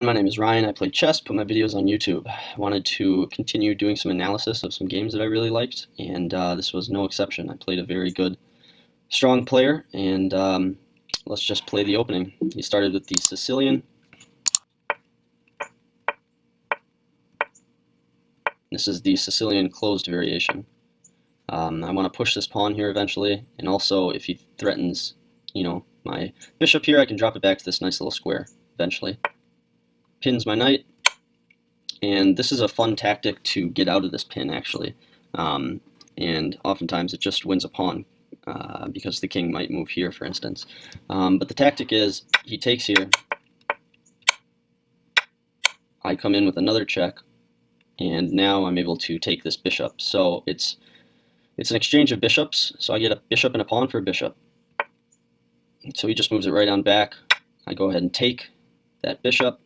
My name is Ryan. I play chess, put my videos on YouTube. I wanted to continue doing some analysis of some games that I really liked, and this was no exception. I played a very good, strong player, and let's just play the opening. He started with the Sicilian. This is the Sicilian closed variation. I want to push this pawn here eventually, and also if he threatens, my bishop here, I can drop it back to this nice little square eventually. Pins my knight, and this is a fun tactic to get out of this pin actually, and oftentimes it just wins a pawn because the king might move here, for instance. But the tactic is he takes here, I come in with another check, and now I'm able to take this bishop. So it's an exchange of bishops, so I get a bishop and a pawn for a bishop. So he just moves it right on back. I go ahead and take that bishop.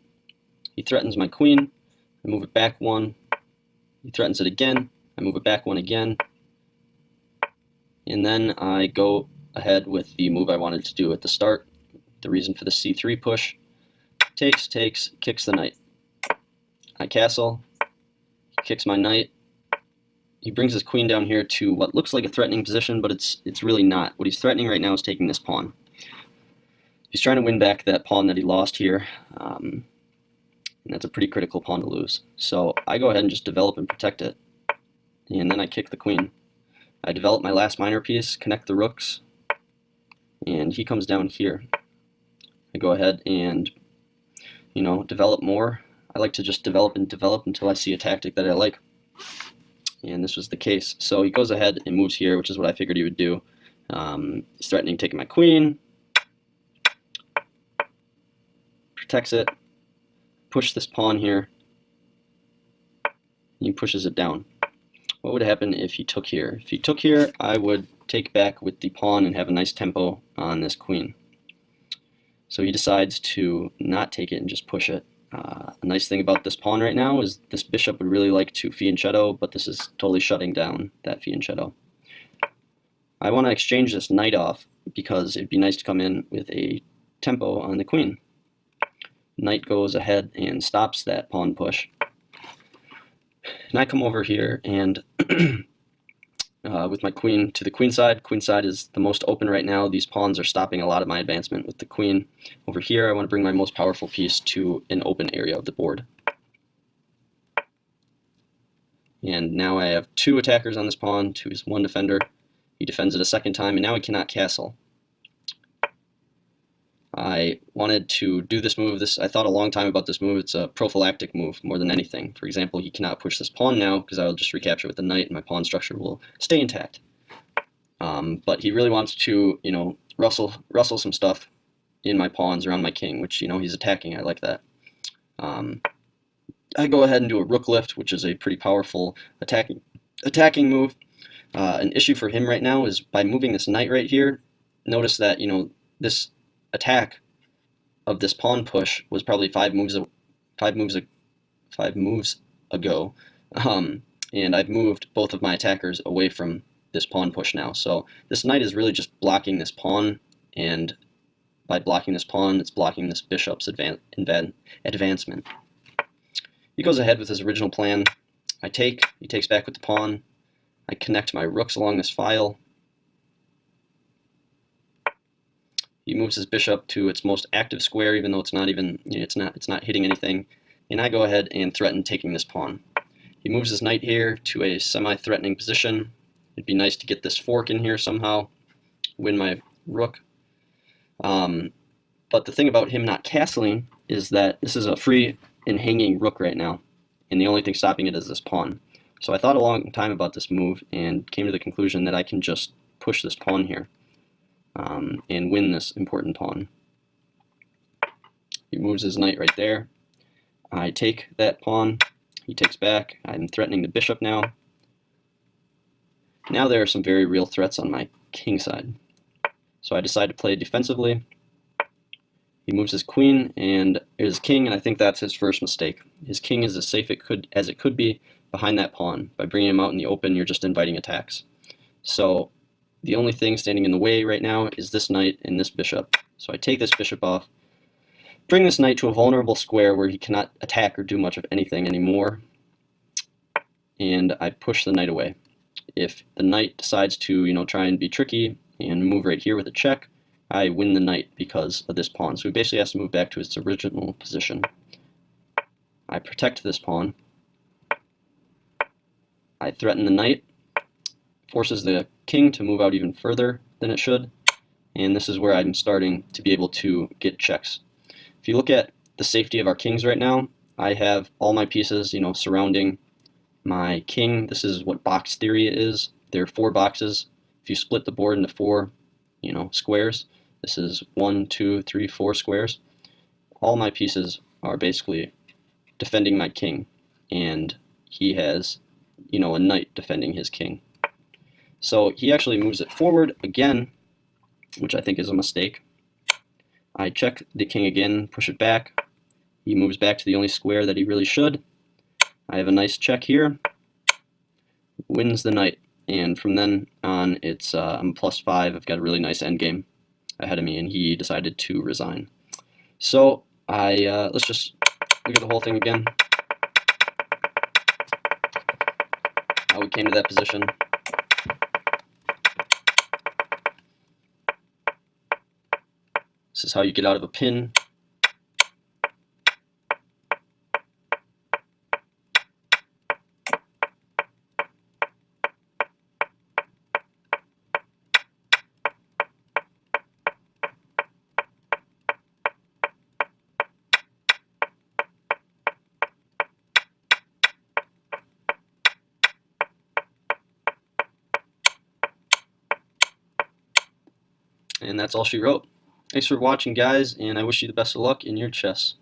He threatens my queen. I move it back one. He threatens it again. I move it back one again. And then I go ahead with the move I wanted to do at the start. The reason for the c3 push. Takes, kicks the knight. I castle. He kicks my knight. He brings his queen down here to what looks like a threatening position, but it's really not. What he's threatening right now is taking this pawn. He's trying to win back that pawn that he lost here. And that's a pretty critical pawn to lose. So I go ahead and just develop and protect it. And then I kick the queen. I develop my last minor piece, connect the rooks, and he comes down here. I go ahead and, develop more. I like to just develop and develop until I see a tactic that I like. And this was the case. So he goes ahead and moves here, which is what I figured he would do. He's threatening taking my queen. Protects it. Push this pawn here. He pushes it down. What would happen if he took here? If he took here, I would take back with the pawn and have a nice tempo on this queen. So he decides to not take it and just push it. A nice thing about this pawn right now is this bishop would really like to fianchetto, but this is totally shutting down that fianchetto. I want to exchange this knight off because it'd be nice to come in with a tempo on the queen. Knight goes ahead and stops that pawn push. And I come over here and with my queen to the queen side. Queen side is the most open right now. These pawns are stopping a lot of my advancement with the queen. Over here, I want to bring my most powerful piece to an open area of the board. And now I have two attackers on this pawn, two is one defender. He defends it a second time, and now he cannot castle. I wanted to do this move. I thought a long time about this move. It's a prophylactic move more than anything. For example, he cannot push this pawn now because I will just recapture with the knight and my pawn structure will stay intact. But he really wants to, rustle some stuff in my pawns around my king, which, he's attacking. I like that. I go ahead and do a rook lift, which is a pretty powerful attacking move. An issue for him right now is by moving this knight right here. Notice that, this attack of this pawn push was probably five moves ago, and I've moved both of my attackers away from this pawn push now. So this knight is really just blocking this pawn, and by blocking this pawn, it's blocking this bishop's advancement. He goes ahead with his original plan. I take, he takes back with the pawn. I connect my rooks along this file. He moves his bishop to its most active square, even though it's not even, it's not hitting anything. And I go ahead and threaten taking this pawn. He moves his knight here to a semi-threatening position. It'd be nice to get this fork in here somehow, win my rook. But the thing about him not castling is that this is a free and hanging rook right now, and the only thing stopping it is this pawn. So I thought a long time about this move and came to the conclusion that I can just push this pawn here. And win this important pawn. He moves his knight right there. I take that pawn. He takes back. I'm threatening the bishop now. Now there are some very real threats on my king side. So I decide to play defensively. He moves his queen and his king, and I think that's his first mistake. His king is as safe as it could be behind that pawn. By bringing him out in the open, you're just inviting attacks. So the only thing standing in the way right now is this knight and this bishop. So I take this bishop off, bring this knight to a vulnerable square where he cannot attack or do much of anything anymore, and I push the knight away. If the knight decides to, try and be tricky and move right here with a check, I win the knight because of this pawn. So he basically has to move back to its original position. I protect this pawn. I threaten the knight, forces the king to move out even further than it should, and this is where I'm starting to be able to get checks. If you look at the safety of our kings right now, I have all my pieces, surrounding my king. This is what box theory is. There are 4 boxes. If you split the board into 4, squares, this is 1, 2, 3, 4 squares. All my pieces are basically defending my king, and he has, a knight defending his king. So he actually moves it forward again, which I think is a mistake. I check the king again, push it back. He moves back to the only square that he really should. I have a nice check here, wins the knight, and from then on it's I'm +5. I've got a really nice endgame ahead of me, and he decided to resign. So let's just look at the whole thing again. How we came to that position. This is how you get out of a pin. And that's all she wrote. Thanks for watching, guys, and I wish you the best of luck in your chess.